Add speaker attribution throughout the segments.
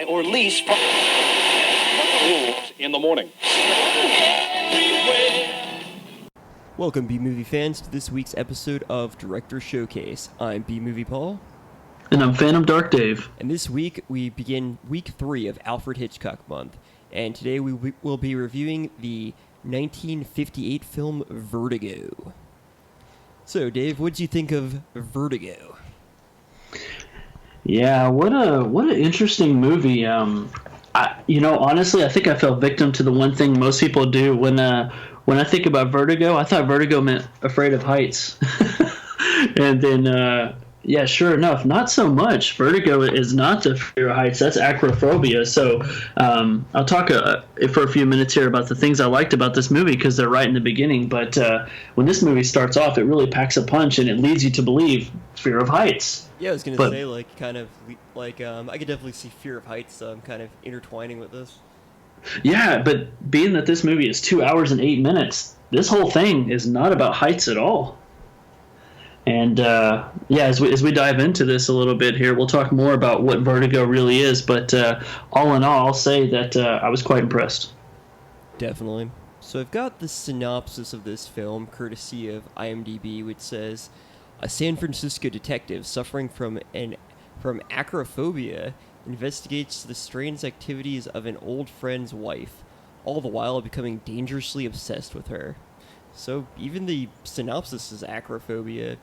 Speaker 1: or lease in the morning.
Speaker 2: Welcome, B-Movie fans, to this week's episode of Director Showcase. I'm B-Movie Paul.
Speaker 3: And I'm Phantom Dark Dave.
Speaker 2: And this week, we begin week 3 of Alfred Hitchcock Month. And today we will be reviewing the 1958 film Vertigo. So, Dave, what did you think of Vertigo?
Speaker 3: Yeah, what an interesting movie. Honestly, I think I fell victim to the one thing most people do when I think about Vertigo. I thought Vertigo meant afraid of heights, and then sure enough, not so much. Vertigo is not the fear of heights; that's acrophobia. So I'll talk for a few minutes here about the things I liked about this movie because they're right in the beginning. But when this movie starts off, it really packs a punch and it leads you to believe fear of heights.
Speaker 2: Yeah, I was going to say, I could definitely see fear of heights kind of intertwining with this.
Speaker 3: Yeah, but being that this movie is 2 hours and 8 minutes, this whole thing is not about heights at all. And, as we dive into this a little bit here, we'll talk more about what Vertigo really is. But all in all, I'll say that I was quite impressed. Definitely.
Speaker 2: So I've got the synopsis of this film, courtesy of IMDb, which says, a San Francisco detective suffering from acrophobia investigates the strange activities of an old friend's wife, all the while becoming dangerously obsessed with her. So even the synopsis is acrophobia.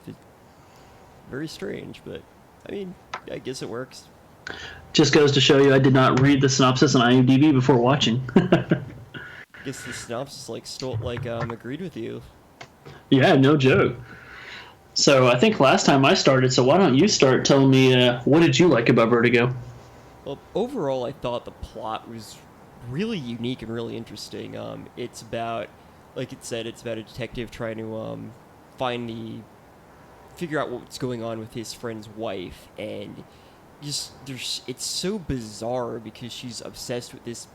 Speaker 2: Very strange, but I mean, I guess it works.
Speaker 3: Just goes to show you I did not read the synopsis on IMDb before watching.
Speaker 2: I guess the synopsis agreed with you.
Speaker 3: Yeah, no joke. So I think last time I started, so why don't you start telling me what did you like about Vertigo?
Speaker 2: Well, overall, I thought the plot was really unique and really interesting. It's about, like it said, it's about a detective trying to figure out what's going on with his friend's wife, and it's so bizarre because she's obsessed with this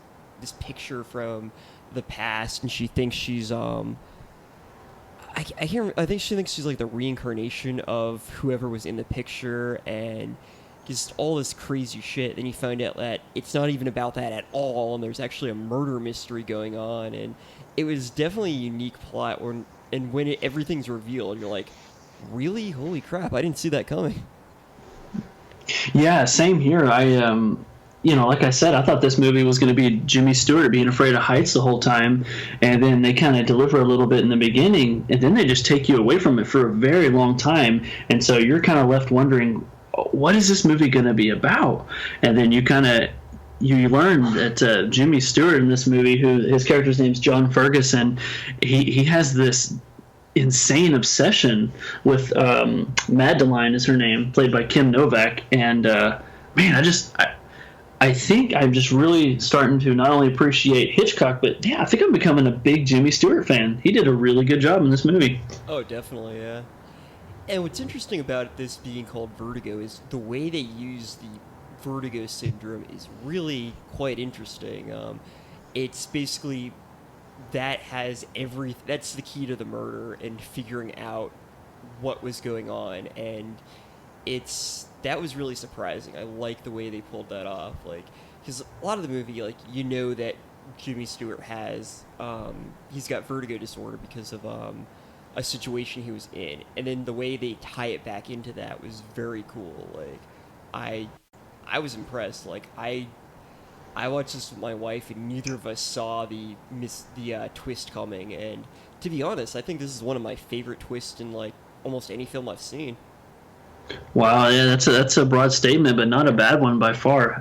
Speaker 2: picture from the past, and she thinks she's I think she thinks she's like the reincarnation of whoever was in the picture, and just all this crazy shit. Then you find out that it's not even about that at all, and there's actually a murder mystery going on, and it was definitely a unique plot. And when everything's revealed, you're like, really? Holy crap, I didn't see that coming.
Speaker 3: Yeah, same here. Like I said, I thought this movie was going to be Jimmy Stewart being afraid of heights the whole time, and then they kind of deliver a little bit in the beginning, and then they just take you away from it for a very long time, and so you're kind of left wondering, what is this movie going to be about? And then you learn that Jimmy Stewart in this movie, who his character's name's John Ferguson, he has this insane obsession with Madeline is her name, played by Kim Novak, and I think I'm just really starting to not only appreciate Hitchcock, but yeah, I think I'm becoming a big Jimmy Stewart fan. He did a really good job in this movie.
Speaker 2: Oh, definitely, yeah. And what's interesting about this being called Vertigo is the way they use the Vertigo syndrome is really quite interesting. It's basically that's the key to the murder and figuring out what was going on, and that was really surprising. I like the way they pulled that off, because a lot of the movie, that Jimmy Stewart has, he's got vertigo disorder because of a situation he was in, and then the way they tie it back into that was very cool. I was impressed. I watched this with my wife, and neither of us saw the twist coming. And to be honest, I think this is one of my favorite twists in almost any film I've seen.
Speaker 3: Wow, yeah, that's a broad statement, but not a bad one by far.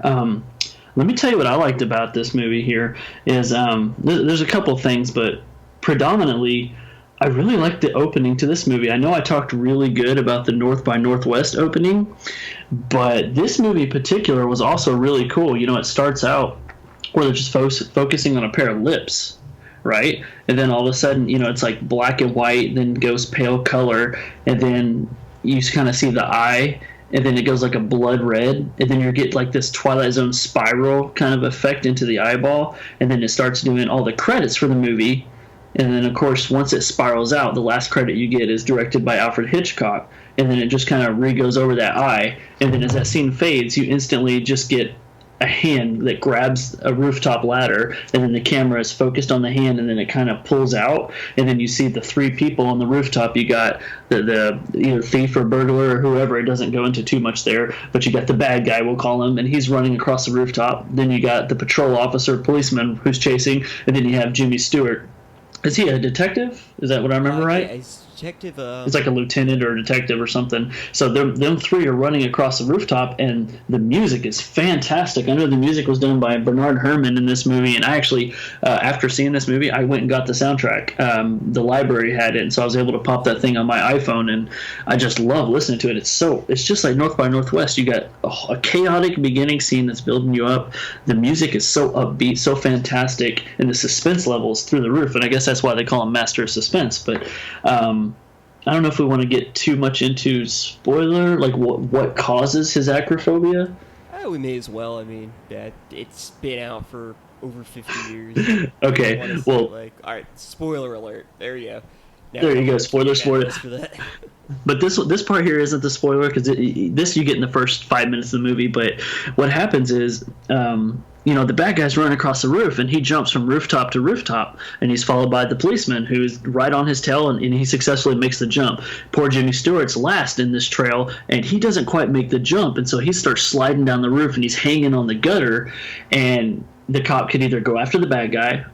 Speaker 3: Let me tell you what I liked about this movie here is there's a couple things, but predominantly I really liked the opening to this movie. I know I talked really good about the North by Northwest opening, but this movie in particular was also really cool. It starts out where they're just focusing on a pair of lips, right? And then all of a sudden, it's like black and white, then goes pale color, and then you kind of see the eye, and then it goes like a blood red, and then you get like this Twilight Zone spiral kind of effect into the eyeball, and then it starts doing all the credits for the movie. And then, of course, once it spirals out, the last credit you get is directed by Alfred Hitchcock. And then it just kind of re-goes over that eye. And then as that scene fades, you instantly just get a hand that grabs a rooftop ladder, and then the camera is focused on the hand, and then it kind of pulls out, and then you see the three people on the rooftop. You got the either thief or burglar or whoever. It doesn't go into too much there, but you got the bad guy, we'll call him, and he's running across the rooftop. Then you got the patrol officer, policeman who's chasing, and then you have Jimmy Stewart. Is he a detective? Is that what I remember right?
Speaker 2: Yeah, he's detective.
Speaker 3: It's like a lieutenant or a detective or something. So them three are running across the rooftop, and the music is fantastic. I know the music was done by Bernard Herrmann in this movie, and I actually, after seeing this movie, I went and got the soundtrack. The library had it, and so I was able to pop that thing on my iPhone, and I just love listening to it. It's just like North by Northwest. You got a chaotic beginning scene that's building you up. The music is so upbeat, so fantastic, and the suspense level is through the roof, and I guess that's why they call him Master of Suspense. But I don't know if we want to get too much into spoiler, like what causes his acrophobia.
Speaker 2: We may as well. I mean, yeah, it's been out for over 50 years.
Speaker 3: Okay, well,
Speaker 2: all right, spoiler alert. There you go. Now,
Speaker 3: there you go. Spoiler.
Speaker 2: For that.
Speaker 3: But this part here isn't the spoiler, because this you get in the first 5 minutes of the movie. But what happens is, the bad guy's running across the roof, and he jumps from rooftop to rooftop, and he's followed by the policeman who's right on his tail, and he successfully makes the jump. Poor Jimmy Stewart's last in this trail, and he doesn't quite make the jump, and so he starts sliding down the roof, and he's hanging on the gutter, and the cop can either go after the bad guy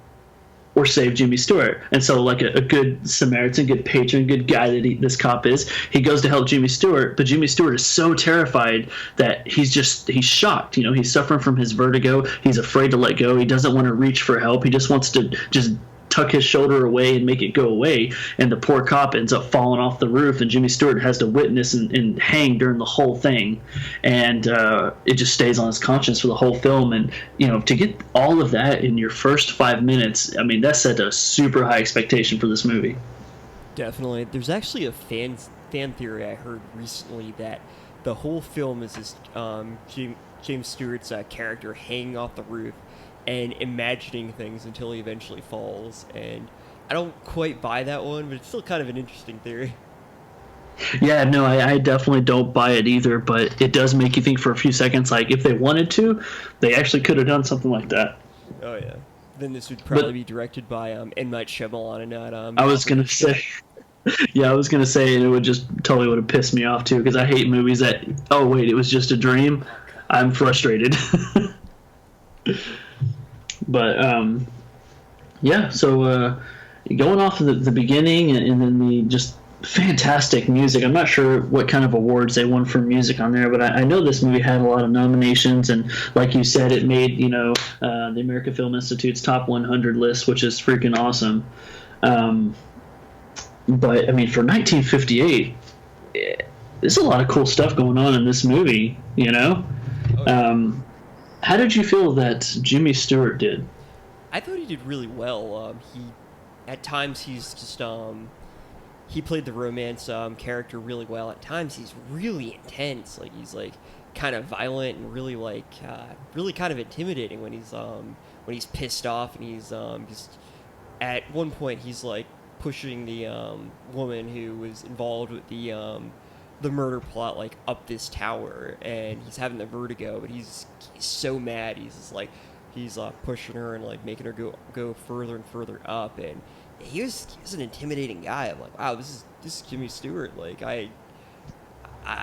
Speaker 3: or save Jimmy Stewart. And so, like a good Samaritan, good patron, good guy that this cop is, he goes to help Jimmy Stewart, but Jimmy Stewart is so terrified that he's shocked. He's suffering from his vertigo. He's afraid to let go. He doesn't want to reach for help. He just wants to just tuck his shoulder away and make it go away, and the poor cop ends up falling off the roof, and Jimmy Stewart has to witness and hang during the whole thing, and it just stays on his conscience for the whole film. And to get all of that in your first 5 minutes, I mean, that set a super high expectation for this movie.
Speaker 2: Definitely. There's actually a fan theory I heard recently that the whole film is just James Stewart's character hanging off the roof and imagining things until he eventually falls. And I don't quite buy that one, but it's still kind of an interesting theory.
Speaker 3: Yeah, no, I definitely don't buy it either, but it does make you think for a few seconds, like, if they wanted to, they actually could have done something like that.
Speaker 2: Oh, yeah. Then this would probably be directed by M. Night Shyamalan and not...
Speaker 3: I was going to say... Yeah, I was going to say, and it would just totally would have pissed me off, too, because I hate movies that, oh, wait, it was just a dream. I'm frustrated. But, yeah, so going off of the beginning and then the just fantastic music. I'm not sure what kind of awards they won for music on there, but I know this movie had a lot of nominations, and like you said, it made, the American Film Institute's top 100 list, which is freaking awesome. But, I mean, for 1958, there's a lot of cool stuff going on in this movie,
Speaker 2: Okay.
Speaker 3: How did you feel that Jimmy Stewart did?
Speaker 2: I thought he did really well. At times he's just he played the romance character really well. At times he's really intense. Like he's like kind of violent and really really kind of intimidating when he's pissed off, and he's just at one point he's like pushing the woman who was involved with the murder plot like up this tower, and he's having the vertigo, but he's so mad. He's just like he's pushing her and like making her go further and further up, and he was an intimidating guy. I'm like, wow, this is Jimmy Stewart. Like I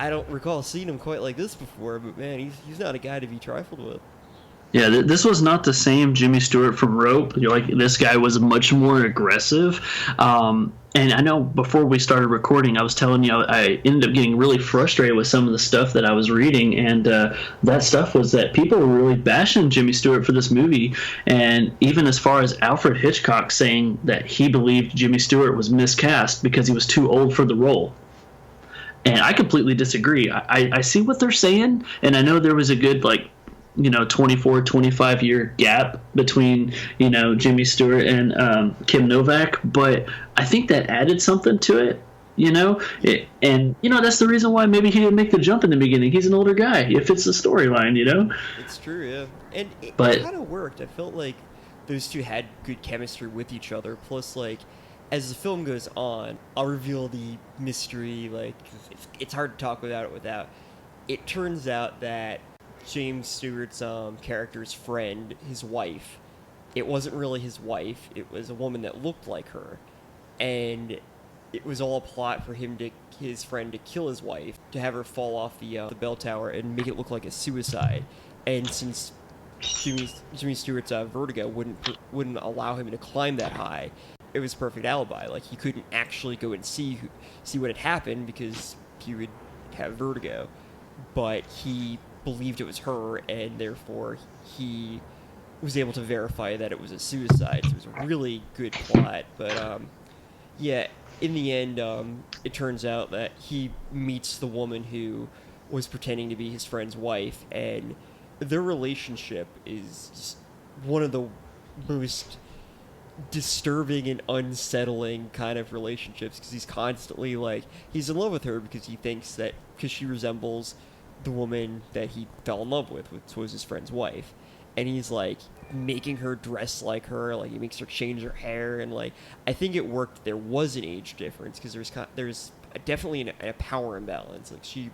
Speaker 2: don't recall seeing him quite like this before, but man, he's not a guy to be trifled with.
Speaker 3: Yeah, this was not the same Jimmy Stewart from Rope. This guy was much more aggressive. And I know before we started recording, I was telling you I ended up getting really frustrated with some of the stuff that I was reading, and that stuff was that people were really bashing Jimmy Stewart for this movie, and even as far as Alfred Hitchcock saying that he believed Jimmy Stewart was miscast because he was too old for the role. And I completely disagree. I see what they're saying, and I know there was a good 24, 25 year gap between, Jimmy Stewart and Kim Novak, but I think that added something to it, and that's the reason why maybe he didn't make the jump in the beginning. He's an older guy. It fits the storyline,
Speaker 2: It's true, yeah. And it kind of worked. I felt like those two had good chemistry with each other. Plus, like, as the film goes on, I'll reveal the mystery. Like, it's hard to talk about it without. It turns out that James Stewart's character's friend, his wife. It wasn't really his wife. It was a woman that looked like her, and it was all a plot for his friend to kill his wife, to have her fall off the bell tower and make it look like a suicide. And since Jimmy Stewart's Vertigo wouldn't allow him to climb that high, it was a perfect alibi. Like, he couldn't actually go and see what had happened because he would have vertigo, but he believed it was her, and therefore he was able to verify that it was a suicide. So it was a really good plot. But yeah, in the end, it turns out that he meets the woman who was pretending to be his friend's wife, and their relationship is just one of the most disturbing and unsettling kind of relationships, because he's constantly like, he's in love with her because he thinks that because she resembles the woman that he fell in love with, which was his friend's wife, and he's like making her dress like her, like he makes her change her hair, and like I think it worked. There was an age difference because there's definitely a power imbalance. Like, she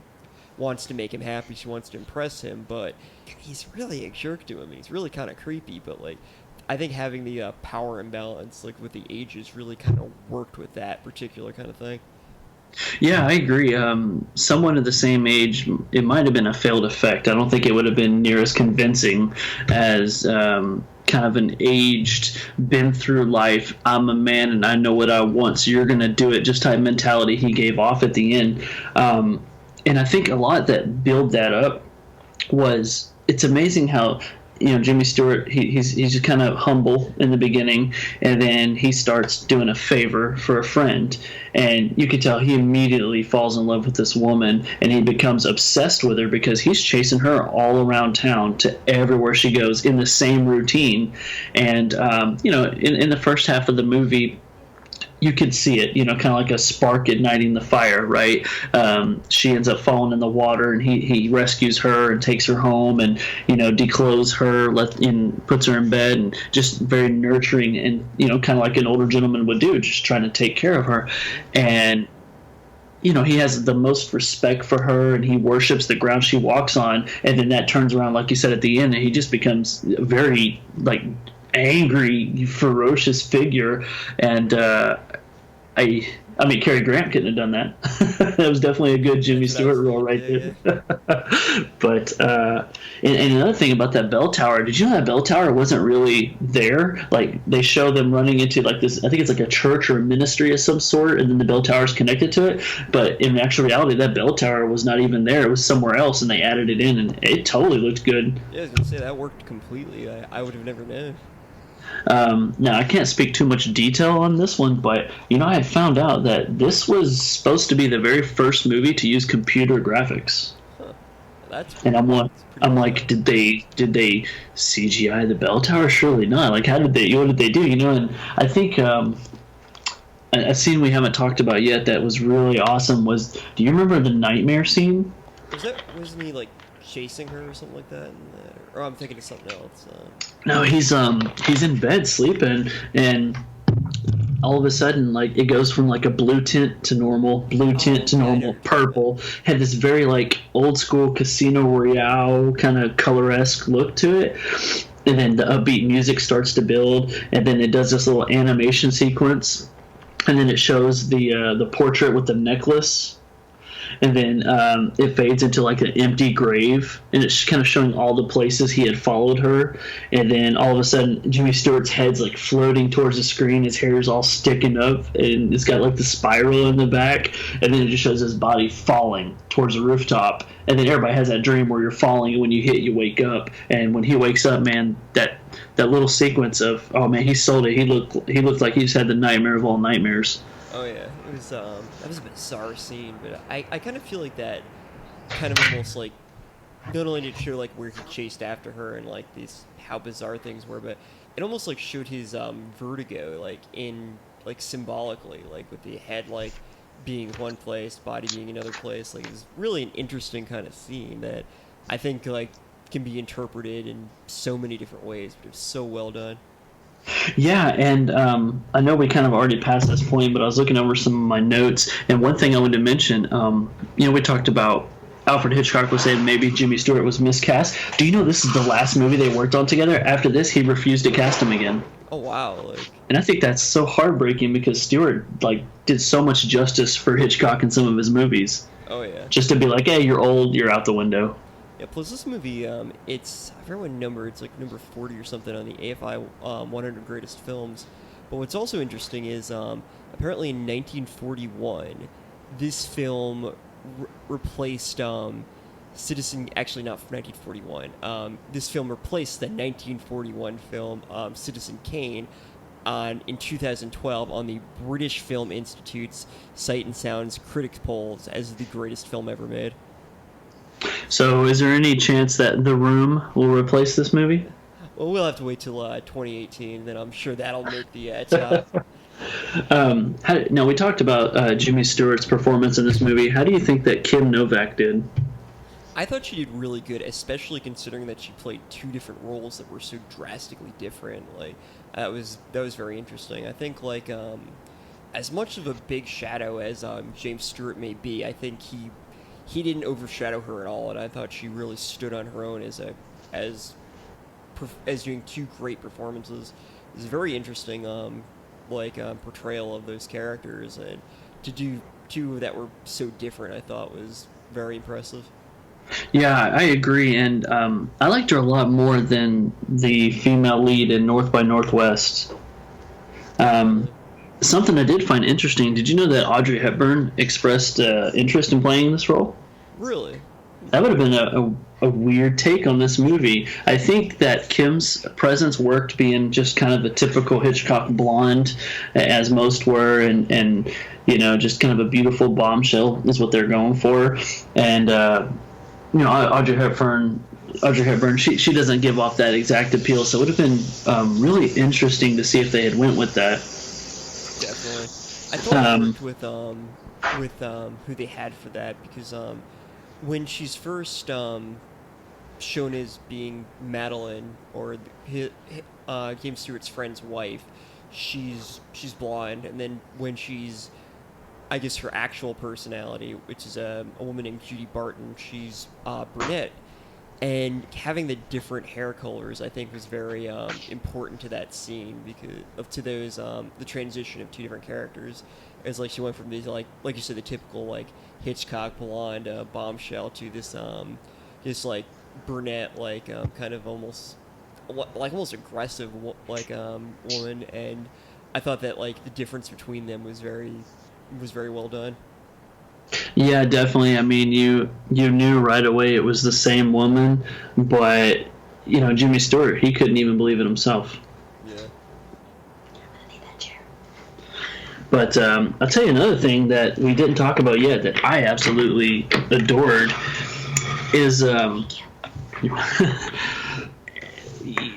Speaker 2: wants to make him happy, she wants to impress him, but he's really a jerk to him. He's really kind of creepy, but like I think having the power imbalance, like with the ages, really kind of worked with that particular kind of thing.
Speaker 3: Yeah, I agree. Someone of the same age, it might have been a failed effect. I don't think it would have been near as convincing as kind of an aged, been through life, I'm a man and I know what I want, so you're going to do it just type mentality he gave off at the end. And I think a lot that built that up was, it's amazing how, Jimmy Stewart, he's just kind of humble in the beginning, and then he starts doing a favor for a friend, and you can tell he immediately falls in love with this woman, and he becomes obsessed with her because he's chasing her all around town to everywhere she goes in the same routine. And in the first half of the movie, you could see it, kind of like a spark igniting the fire, right? She ends up falling in the water, and he rescues her and takes her home, and declothes her, puts her in bed, and just very nurturing, and kind of like an older gentleman would do, just trying to take care of her. And he has the most respect for her, and he worships the ground she walks on. And then that turns around, like you said at the end, and he just becomes very like angry, ferocious figure. And I mean, Cary Grant couldn't have done that. That was definitely a good Jimmy Stewart role right there. Yeah. But and another thing about that bell tower, did you know that bell tower wasn't really there? Like, they show them running into like this, I think it's like a church or a ministry of some sort, and then the bell tower is connected to it. But in actual reality, that bell tower was not even there. It was somewhere else, and they added it in, and it totally looked good.
Speaker 2: Yeah, I was gonna say that worked completely. I would have never known.
Speaker 3: Now, I can't speak too much detail on this one, but I had found out that this was supposed to be the very first movie to use computer graphics.
Speaker 2: Huh. That's
Speaker 3: and I'm like, did they CGI the bell tower? Surely not. Like, what did they do? And I think a scene we haven't talked about yet that was really awesome was, do you remember the nightmare scene?
Speaker 2: Wasn't he like chasing her or something like that? Or I'm thinking of something else.
Speaker 3: No, he's in bed sleeping, and all of a sudden, like, it goes from like a blue tint to normal, purple. Had this very like old school Casino Royale kind of color-esque look to it. And then the upbeat music starts to build, and then it does this little animation sequence, and then it shows the portrait with the necklace. And then it fades into like an empty grave, and it's kind of showing all the places he had followed her. And then all of a sudden, Jimmy Stewart's head's like floating towards the screen. His hair's all sticking up, and it's got like the spiral in the back. And then it just shows his body falling towards the rooftop. And then everybody has that dream where you're falling, and when you hit, you wake up. And when he wakes up, man, that little sequence of, oh man, he sold it. He looked like he just had the nightmare of all nightmares.
Speaker 2: Oh yeah, it was that was a bizarre scene, but I kind of feel like that kind of almost like, not only did it show like where he chased after her and like these how bizarre things were, but it almost like showed his vertigo, like in like symbolically, like with the head like being one place, body being another place. Like, it was really an interesting kind of scene that I think like can be interpreted in so many different ways, but it was so well done.
Speaker 3: Yeah, and I know we kind of already passed this point, but I was looking over some of my notes, and one thing I wanted to mention, we talked about Alfred Hitchcock was saying maybe Jimmy Stewart was miscast. Do you know this is the last movie they worked on together? After this, he refused to cast him again.
Speaker 2: Oh wow! Like,
Speaker 3: And I think that's so heartbreaking because Stewart did so much justice for Hitchcock in some of his movies.
Speaker 2: oh yeah.
Speaker 3: Just to be like, hey, you're old, you're out the window.
Speaker 2: Yeah, plus this movie, it's, I forget what number, it's like number 40 or something on the AFI 100 Greatest Films. But what's also interesting is, apparently in 1941, this film replaced actually not from 1941, this film replaced the 1941 film Citizen Kane in 2012 on the British Film Institute's Sight and Sound's Critics Polls as the greatest film ever made.
Speaker 3: So, is there any chance that The Room will replace this movie?
Speaker 2: Well, we'll have to wait till 2018, then I'm sure that'll make the top.
Speaker 3: Now, we talked about Jimmy Stewart's performance in this movie. How do you think that Kim Novak did?
Speaker 2: I thought she did really good, especially considering that she played two different roles that were so drastically different. Like that was very interesting. I think as much of a big shadow as James Stewart may be, I think he didn't overshadow her at all, and I thought she really stood on her own as doing two great performances. It was a very interesting portrayal of those characters, and to do two that were so different, I thought was very impressive.
Speaker 3: Yeah, I agree, and I liked her a lot more than the female lead in North by Northwest. Something I did find interesting, did you know that Audrey Hepburn expressed interest in playing this role?
Speaker 2: Really?
Speaker 3: That would have been a weird take on this movie. I think that Kim's presence worked being just kind of a typical Hitchcock blonde, as most were, and just kind of a beautiful bombshell is what they're going for. And Audrey Hepburn, she doesn't give off that exact appeal, so it would have been really interesting to see if they had went with that.
Speaker 2: Definitely. I thought it worked with who they had for that, because when she's first shown as being Madeline, or James Stewart's friend's wife, she's blonde, and then when she's, I guess, her actual personality, which is a woman named Judy Barton, she's brunette. And having the different hair colors, I think, was very important to that scene, because the transition of two different characters. It's like she went from these like you said, the typical Hitchcock blonde bombshell to this brunette kind of almost aggressive woman, and I thought that the difference between them was very well done.
Speaker 3: Yeah, definitely. I mean, you knew right away it was the same woman, but Jimmy Stewart, he couldn't even believe it himself.
Speaker 2: Yeah.
Speaker 3: But I'll tell you another thing that we didn't talk about yet that I absolutely adored is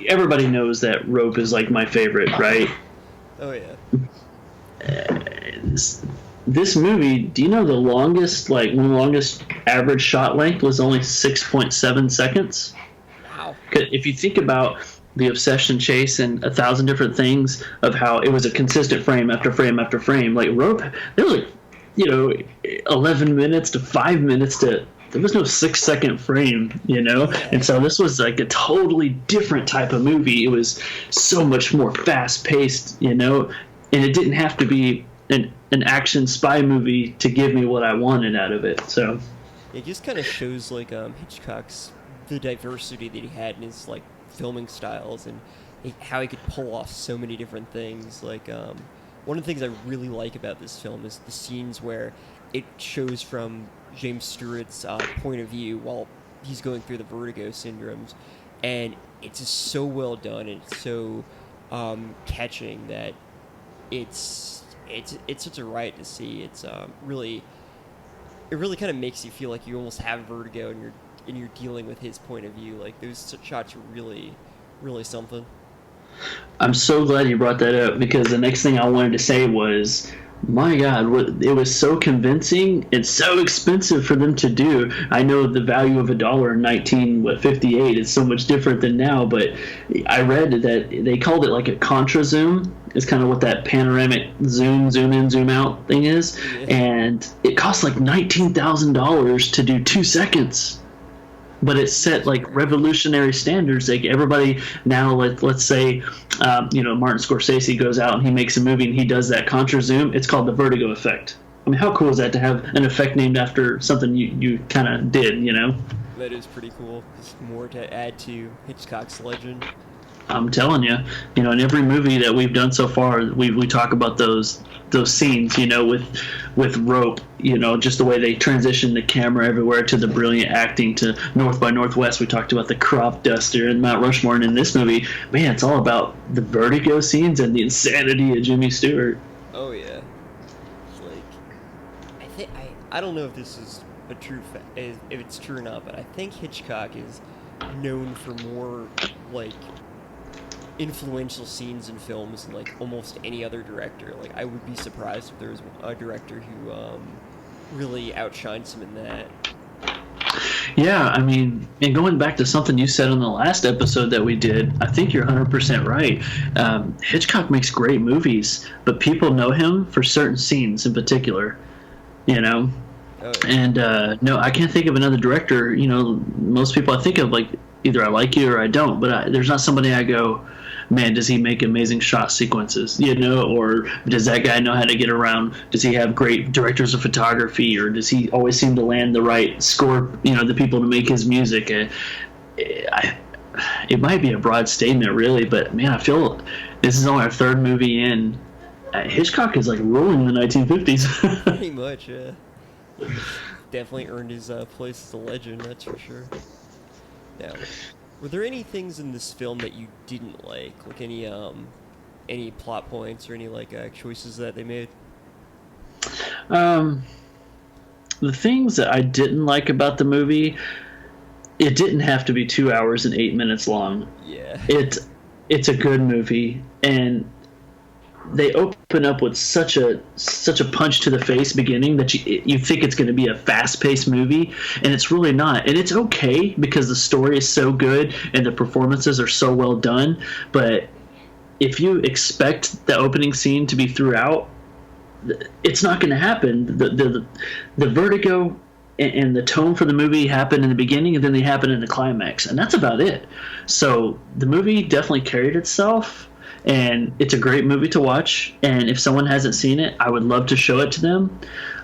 Speaker 3: everybody knows that Rope is my favorite, right?
Speaker 2: Oh yeah.
Speaker 3: This movie, do you know the longest average shot length was only 6.7 seconds?
Speaker 2: Wow.
Speaker 3: If you think about the obsession chase and 1,000 different things of how it was a consistent frame after frame after frame, Rope, there was 11 minutes to 5 minutes to, there was no 6-second frame, and so this was a totally different type of movie. It was so much more fast paced, and it didn't have to be an action spy movie to give me what I wanted out of it. So
Speaker 2: it just kind of shows Hitchcock's, the diversity that he had in his filming styles, and how he could pull off so many different things. One of the things I really like about this film is the scenes where it shows from James Stewart's point of view while he's going through the Vertigo syndromes, and it's just so well done, and it's so catching that it's such a riot to see. It's it really kind of makes you feel like you almost have vertigo, and you're dealing with his point of view. Those shots are really something.
Speaker 3: I'm so glad you brought that up, because the next thing I wanted to say was My God, it was so convincing and so expensive for them to do. I know the value of a dollar in 1958 is so much different than now, but I read that they called it like a contra zoom. Is kind of what that panoramic zoom in, zoom out thing is,
Speaker 2: Yeah.
Speaker 3: and it cost like $19,000 to do 2 seconds. But it set like revolutionary standards. Like everybody now, let's say, Martin Scorsese goes out and he makes a movie and he does that contra zoom. It's called the Vertigo effect. I mean, how cool is that to have an effect named after something you kind of did, you know?
Speaker 2: That is pretty cool. Just more to add to Hitchcock's legend.
Speaker 3: I'm telling you, in every movie that we've done so far, we talk about those scenes, with Rope, just the way they transition the camera everywhere, to the brilliant acting, to North by Northwest. We talked about the crop duster and Mount Rushmore, and in this movie, man, it's all about the Vertigo scenes and the insanity of Jimmy Stewart.
Speaker 2: Oh yeah. It's like, I don't know if this is a if it's true or not, but I think Hitchcock is known for more like influential scenes in films than like almost any other director. Like I would be surprised if there was a director who really outshines him in that.
Speaker 3: Yeah, I mean, and going back to something you said on the last episode that we did, I think you're 100% right. Hitchcock makes great movies, but people know him for certain scenes in particular, you know?
Speaker 2: Oh, yeah.
Speaker 3: And no, I can't think of another director. Most people I think of, like, either I like you or I don't, but there's not somebody I go, man, does he make amazing shot sequences, or does that guy know how to get around? Does he have great directors of photography, or does he always seem to land the right score, the people to make his music? It might be a broad statement, really, but man, I feel this is only our third movie in. Hitchcock is like ruling the 1950s.
Speaker 2: Pretty much, yeah. Definitely earned his place as a legend, that's for sure. Now, were there any things in this film that you didn't like any plot points or any choices that they made?
Speaker 3: The things that I didn't like about the movie, it didn't have to be 2 hours and 8 minutes long.
Speaker 2: Yeah.
Speaker 3: It's a good movie, and they open up with such a punch to the face beginning that you think it's going to be a fast-paced movie, and it's really not. And it's okay because the story is so good and the performances are so well done, but if you expect the opening scene to be throughout, it's not going to happen. The vertigo and the tone for the movie happen in the beginning, and then they happen in the climax, and that's about it. So the movie definitely carried itself, and it's a great movie to watch. And if someone hasn't seen it, I would love to show it to them.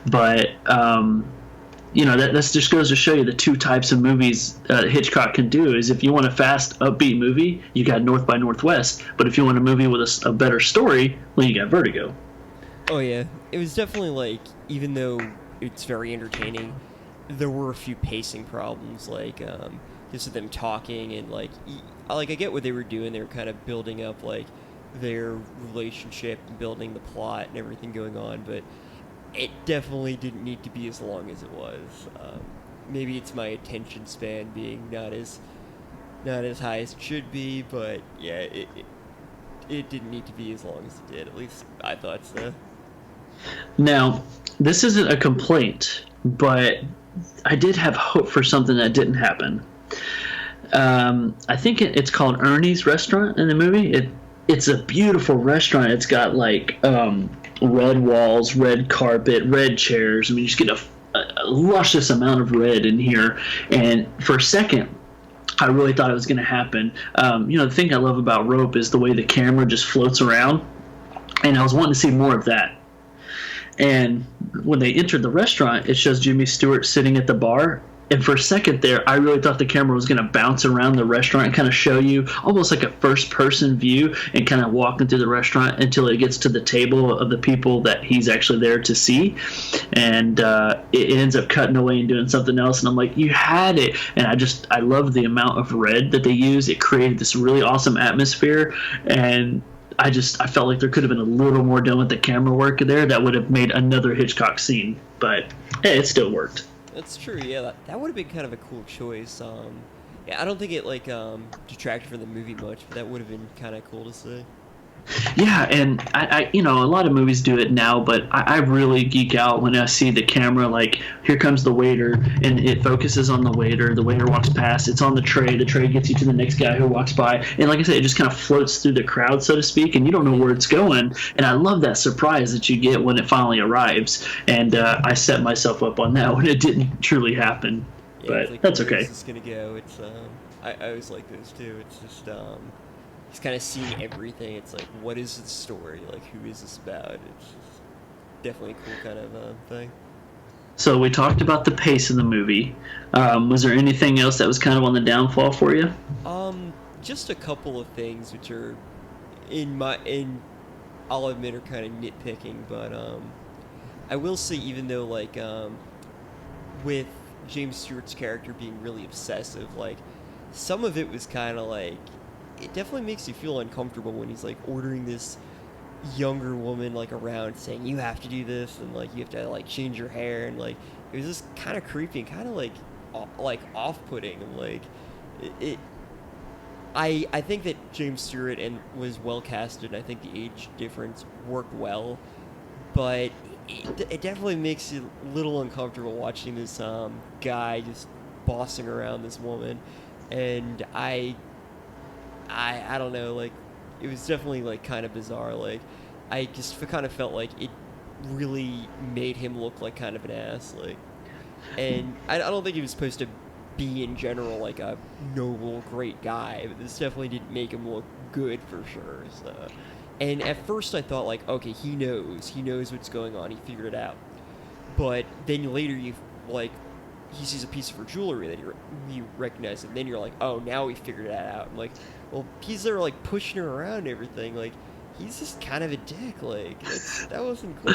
Speaker 3: But that just goes to show you the two types of movies Hitchcock can do. Is if you want a fast, upbeat movie, you got North by Northwest. But if you want a movie with a better story, well, you got Vertigo.
Speaker 2: Oh yeah, it was definitely even though it's very entertaining, there were a few pacing problems, just with them talking and I get what they were doing. They were kind of building up their relationship and building the plot and everything going on, but it definitely didn't need to be as long as it was. Maybe it's my attention span being not as high as it should be, but yeah, it didn't need to be as long as it did. At least I thought so.
Speaker 3: Now, this isn't a complaint, but I did have hope for something that didn't happen. I think it's called Ernie's Restaurant in the movie. It's a beautiful restaurant. It's got red walls, red carpet, red chairs. I mean, you just get a luscious amount of red in here. And for a second, I really thought it was going to happen. The thing I love about Rope is the way the camera just floats around, and I was wanting to see more of that. And when they entered the restaurant, it shows Jimmy Stewart sitting at the bar. And for a second there, I really thought the camera was going to bounce around the restaurant and kind of show you almost like a first-person view and kind of walking through the restaurant until it gets to the table of the people that he's actually there to see. And it ends up cutting away and doing something else. And I'm like, you had it. And I love the amount of red that they use. It created this really awesome atmosphere. And I felt like there could have been a little more done with the camera work there that would have made another Hitchcock scene. But hey, it still worked.
Speaker 2: That's true, yeah. That would have been kind of a cool choice. Yeah, I don't think it detracted from the movie much, but that would have been kind of cool to see.
Speaker 3: Yeah, and you know, a lot of movies do it now, but I really geek out when I see the camera, like, here comes the waiter, and it focuses on the waiter walks past, it's on the tray gets you to the next guy who walks by, and like I said, it just kind of floats through the crowd, so to speak, and you don't know where it's going, and I love that surprise that you get when it finally arrives, and I set myself up on that when it didn't truly happen,
Speaker 2: Yeah,
Speaker 3: but
Speaker 2: it's like,
Speaker 3: that's
Speaker 2: where
Speaker 3: okay.
Speaker 2: is this gonna go? It's I always like those too. It's just kind of seeing everything. It's like, what is the story? Like, who is this about? It's just definitely a cool kind of thing.
Speaker 3: So we talked about the pace of the movie. Was there anything else that was kind of on the downfall for you?
Speaker 2: Just a couple of things which are in I'll admit are kind of nitpicking, but I will say, even though, like, with James Stewart's character being really obsessive, like, some of it was kind of like, it definitely makes you feel uncomfortable when he's like ordering this younger woman like around, saying you have to do this, and like you have to like change your hair, and like it was just kind of creepy and kind of like like off-putting, and like it I think that James Stewart and was well casted, and I think the age difference worked well, but it definitely makes you a little uncomfortable watching this guy just bossing around this woman, and I don't know, like, it was definitely like kind of bizarre. Like, I just kind of felt like it really made him look like kind of an ass. Like, and I don't think he was supposed to be in general like a noble, great guy, but this definitely didn't make him look good for sure. So, and at first I thought, like, okay, he knows what's going on, he figured it out. But then later you like, he sees a piece of her jewelry that you recognize, and then you're like, oh, now he figured that out. I'm like, well, he's there like pushing her around and everything. Like, he's just kind of a dick. Like, that wasn't cool.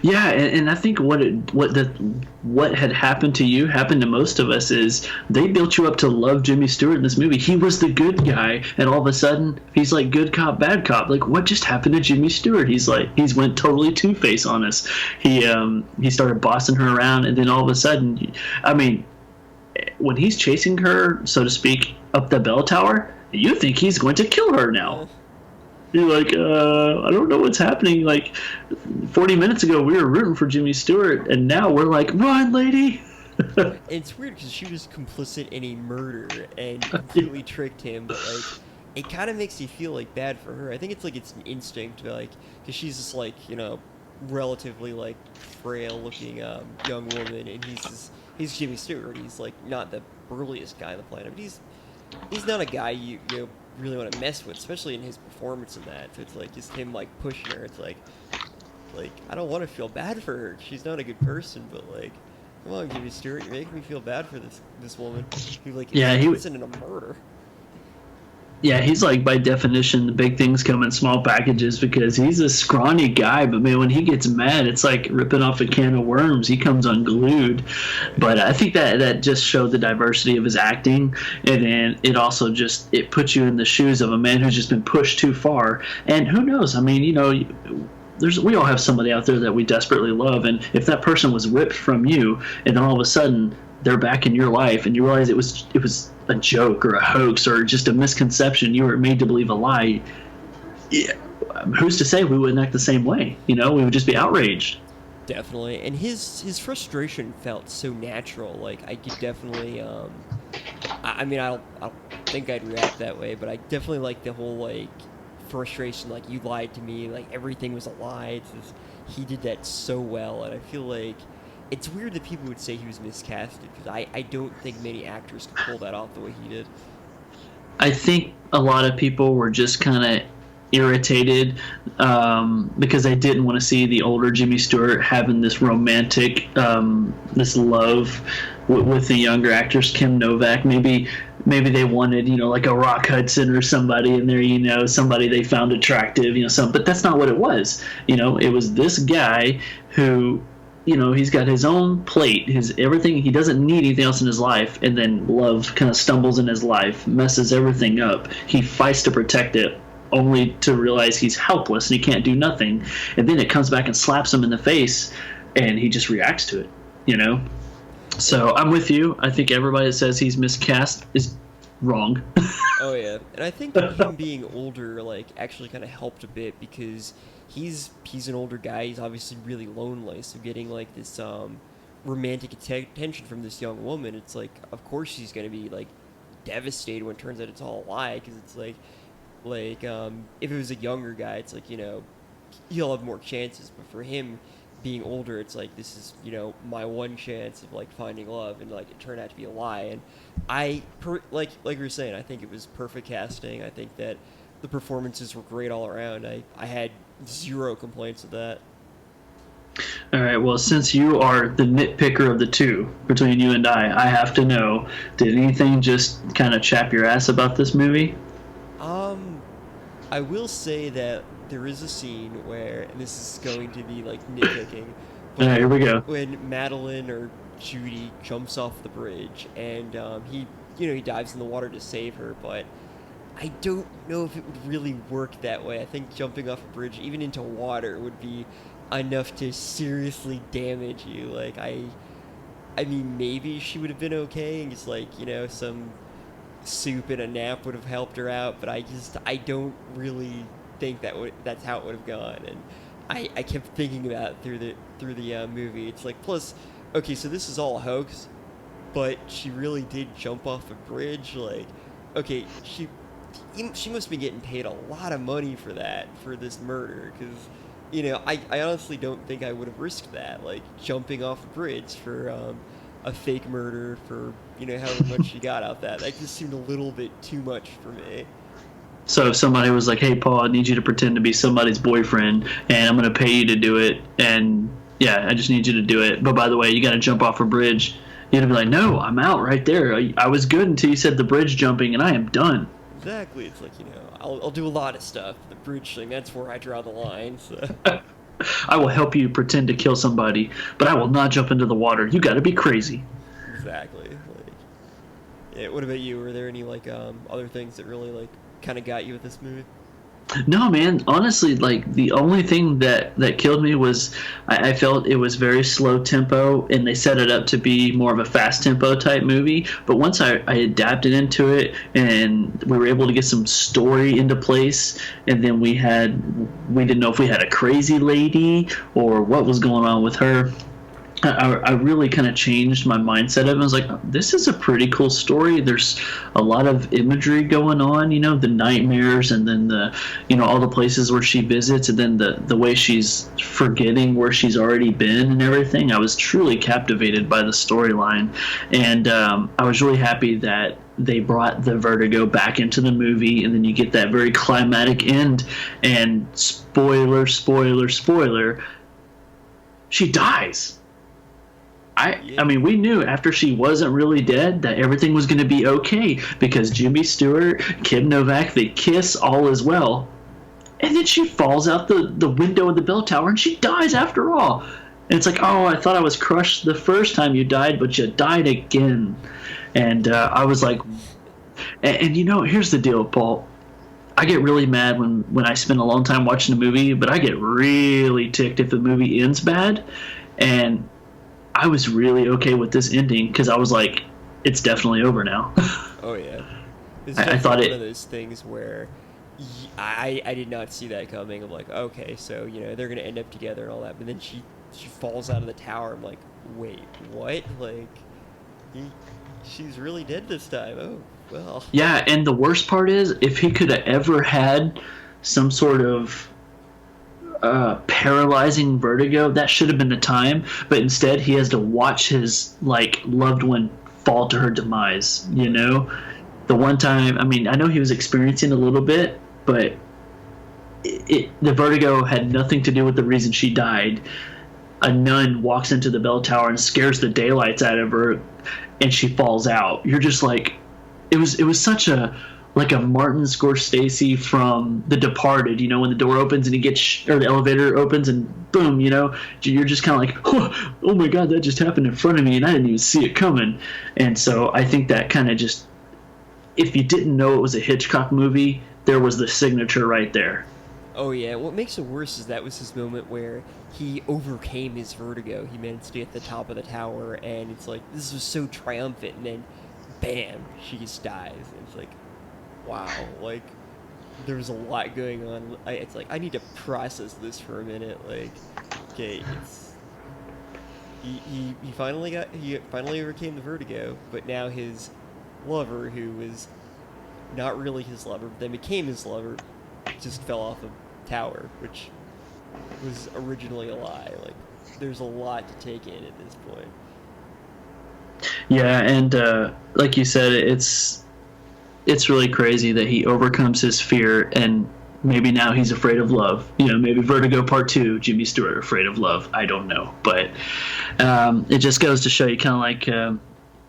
Speaker 3: Yeah, and I think what had happened to you happened to most of us is they built you up to love Jimmy Stewart in this movie. He was the good guy, and all of a sudden he's like good cop, bad cop. Like, what just happened to Jimmy Stewart? He's went totally Two-Face on us. He started bossing her around, and then all of a sudden, I mean, when he's chasing her, so to speak, up the bell tower, you think he's going to kill her now. You're like, I don't know what's happening. Like, 40 minutes ago, we were rooting for Jimmy Stewart, and now we're like, run, lady!
Speaker 2: It's weird because she was complicit in a murder and completely tricked him, but, like, it kind of makes you feel, like, bad for her. I think it's, like, it's an instinct, like, because she's just, like, you know, relatively, like, frail-looking young woman, and he's Jimmy Stewart. He's, like, not the burliest guy on the planet, but he's not a guy you know, really want to mess with, especially in his performance in that. So it's like just him like pushing her. It's like I don't want to feel bad for her. She's not a good person, but like, come on, Jimmy Stewart, you're making me feel bad for this woman who like is innocent in a murder.
Speaker 3: Yeah, he's like, by definition, the big things come in small packages because he's a scrawny guy, but man, when he gets mad, it's like ripping off a can of worms. He comes unglued. But I think that just showed the diversity of his acting, and then it also just, it puts you in the shoes of a man who's just been pushed too far. And who knows? I mean, you know, we all have somebody out there that we desperately love, and if that person was ripped from you, and then all of a sudden they're back in your life, and you realize it was a joke or a hoax or just a misconception, you were made to believe a lie, yeah, who's to say we wouldn't act the same way? You know, we would just be outraged.
Speaker 2: Definitely, and his frustration felt so natural. Like, I could definitely, I mean, I don't think I'd react that way, but I definitely like the whole like frustration. Like, you lied to me. Like, everything was a lie. It's just, he did that so well, and I feel like it's weird that people would say he was miscasted, because I don't think many actors can pull that off the way he did.
Speaker 3: I think a lot of people were just kind of irritated because they didn't want to see the older Jimmy Stewart having this romantic, this love with the younger actors, Kim Novak. Maybe they wanted, you know, like a Rock Hudson or somebody in there, you know, somebody they found attractive, you know, but that's not what it was. You know, it was this guy who, you know, he's got his own plate, his everything. He doesn't need anything else in his life, and then love kind of stumbles in his life, messes everything up. He fights to protect it, only to realize he's helpless and he can't do nothing. And then it comes back and slaps him in the face, and he just reacts to it, you know? So I'm with you. I think everybody that says he's miscast is wrong.
Speaker 2: Oh yeah, and I think him being older like actually kind of helped a bit because he's an older guy. He's obviously really lonely, so getting like this romantic attention from this young woman, it's like of course she's gonna be like devastated when it turns out it's all a lie because it's like if it was a younger guy, it's like he'll have more chances, but for him being older, it's like this is my one chance of like finding love, and like it turned out to be a lie. And like you were saying, I think it was perfect casting. I think that the performances were great all around. I had zero complaints with that.
Speaker 3: All right. Well, since you are the nitpicker of the two between you and I have to know: did anything just kind of chap your ass about this movie?
Speaker 2: Um, I will say that there is a scene where, and this is going to be like nitpicking,
Speaker 3: All right,
Speaker 2: but
Speaker 3: here we go.
Speaker 2: when Madeline or Judy jumps off the bridge and he dives in the water to save her, but I don't know if it would really work that way. I think jumping off a bridge, even into water, would be enough to seriously damage you. Like I mean, maybe she would have been okay, and just like some soup and a nap would have helped her out. But I don't really think that's how it would have gone. And I kept thinking about it through the movie. It's like plus, okay, so this is all a hoax, but she really did jump off a bridge. Like, okay, she must be getting paid a lot of money for this murder, because I honestly don't think I would have risked that, like jumping off a bridge for a fake murder for however much she got out that just seemed a little bit too much for me.
Speaker 3: So if somebody was like, "Hey, Paul, I need you to pretend to be somebody's boyfriend, and I'm going to pay you to do it, and yeah, I just need you to do it. But by the way, you got to jump off a bridge." You'd be like, "No, I'm out right there. I was good until you said the bridge jumping, and I am done."
Speaker 2: Exactly. It's like I'll do a lot of stuff. The bridge thing, that's where I draw the line. So.
Speaker 3: I will help you pretend to kill somebody, but I will not jump into the water. You got to be crazy.
Speaker 2: Exactly. Like, yeah. What about you? Were there any like other things that really like kind of got you with this movie?
Speaker 3: No, man. Honestly, like the only thing that killed me was I felt it was very slow tempo, and they set it up to be more of a fast tempo type movie. But once I adapted into it, and we were able to get some story into place, and then we didn't know if we had a crazy lady or what was going on with her. I really kind of changed my mindset of it. I was like, this is a pretty cool story. There's a lot of imagery going on, the nightmares, and then all the places where she visits, and then the way she's forgetting where she's already been and everything. I was truly captivated by the storyline, and I was really happy that they brought the Vertigo back into the movie, and then you get that very climatic end, and spoiler, spoiler, spoiler, she dies. I mean, we knew after she wasn't really dead that everything was going to be okay because Jimmy Stewart, Kim Novak, they kiss, all is well. And then she falls out the window of the bell tower and she dies after all. And it's like, oh, I thought I was crushed the first time you died, but you died again. And I was like, and here's the deal, Paul. I get really mad when I spend a long time watching a movie, but I get really ticked if the movie ends bad. And I was really okay with this ending because I was like, it's definitely over now.
Speaker 2: Oh yeah, it's
Speaker 3: I thought
Speaker 2: one of those things where I did not see that coming. I'm like, okay, so they're gonna end up together and all that, but then she falls out of the tower. I'm like, wait, what? Like, she's really dead this time. Oh well.
Speaker 3: Yeah, and the worst part is if he could have ever had some sort of paralyzing vertigo, that should have been the time, but instead he has to watch his loved one fall to her demise. The one time, I mean, I know he was experiencing a little bit, but the vertigo had nothing to do with the reason she died. A nun walks into the bell tower and scares the daylights out of her, and she falls out. You're just like, it was such a Martin Scorsese from The Departed, when the door opens and he gets, or the elevator opens and boom, you're just kind of like, oh my God, that just happened in front of me and I didn't even see it coming. And so I think that kind of just, if you didn't know it was a Hitchcock movie, there was the signature right there.
Speaker 2: Oh yeah, what makes it worse is that was his moment where he overcame his vertigo. He managed to get to the top of the tower, and it's like, this was so triumphant, and then bam, she just dies. And it's like, wow, like there's a lot going on. It's like I need to process this for a minute. Like, okay, it's he finally overcame the vertigo, but now his lover, who was not really his lover, but then became his lover, just fell off a tower, which was originally a lie. Like, there's a lot to take in at this point.
Speaker 3: Yeah, and like you said, it's really crazy that he overcomes his fear, and maybe now he's afraid of love. You know, maybe Vertigo Part 2, Jimmy Stewart afraid of love. I don't know, but it just goes to show you, kind of like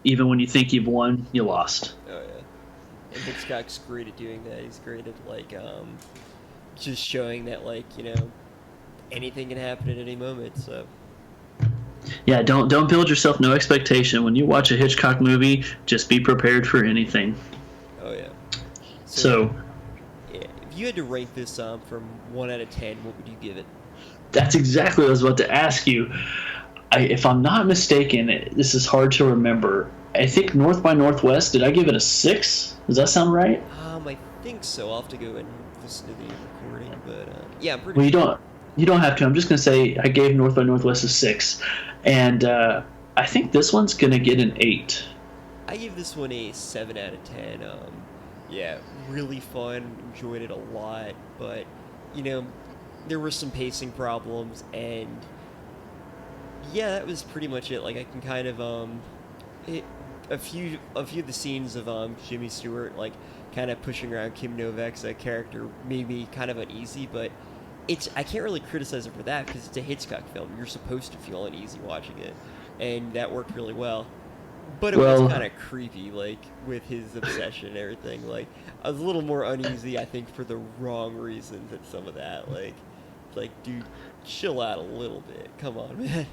Speaker 3: even when you think you've won, you lost.
Speaker 2: Oh yeah, and Hitchcock's great at doing that. He's great at like just showing that, like, anything can happen at any moment. So
Speaker 3: Yeah, don't build yourself no expectation when you watch a Hitchcock movie. Just be prepared for anything.
Speaker 2: oh yeah.
Speaker 3: So
Speaker 2: Yeah, if you had to rank this from 1 out of 10, what would you give it?
Speaker 3: that's exactly what I was about to ask you. If I'm not mistaken, this is hard to remember. I think North by Northwest, did I give it a 6? Does that sound right?
Speaker 2: I think so. I'll have to go and listen to the recording, but yeah, I'm pretty
Speaker 3: Well,
Speaker 2: sure.
Speaker 3: you don't have to. I'm just going to say I gave North by Northwest a 6. And I think this one's going to get an 8.
Speaker 2: I give this one a 7 out of 10. Yeah, really fun. Enjoyed it a lot, but you know, there were some pacing problems, and yeah, that was pretty much it. Like, I can kind of it, a few of the scenes of Jimmy Stewart, like, kind of pushing around Kim Novak's character, made me kind of uneasy, but I can't really criticize it for that because it's a Hitchcock film. You're supposed to feel uneasy watching it, and that worked really well. But it was
Speaker 3: Well,
Speaker 2: kind of creepy, like, with his obsession and everything. Like, I was a little more uneasy, I think, for the wrong reasons at some of that. Like, dude, chill out a little bit. Come on, man.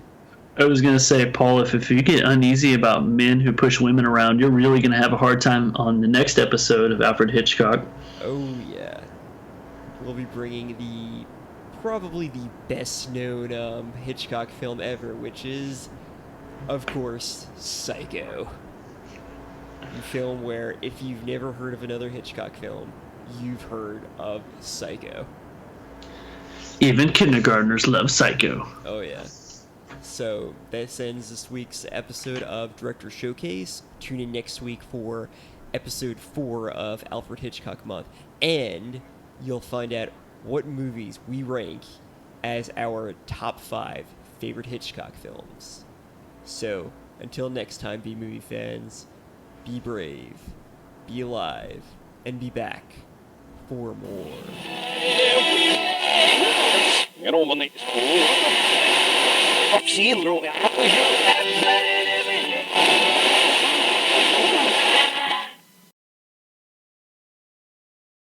Speaker 3: I was going to say, Paul, if you get uneasy about men who push women around, you're really going to have a hard time on the next episode of Alfred Hitchcock.
Speaker 2: Oh, yeah. We'll be bringing probably the best known Hitchcock film ever, which is, of course, Psycho. A film where, if you've never heard of another Hitchcock film, you've heard of Psycho.
Speaker 3: Even kindergartners love Psycho.
Speaker 2: Oh, yeah. So, this ends this week's episode of Director Showcase. Tune in next week for episode 4 of Alfred Hitchcock Month. And you'll find out what movies we rank as our top 5 favorite Hitchcock films. So, until next time, be movie fans, be brave, be alive, and be back for more.
Speaker 1: Jag lovar ni. Och sen då.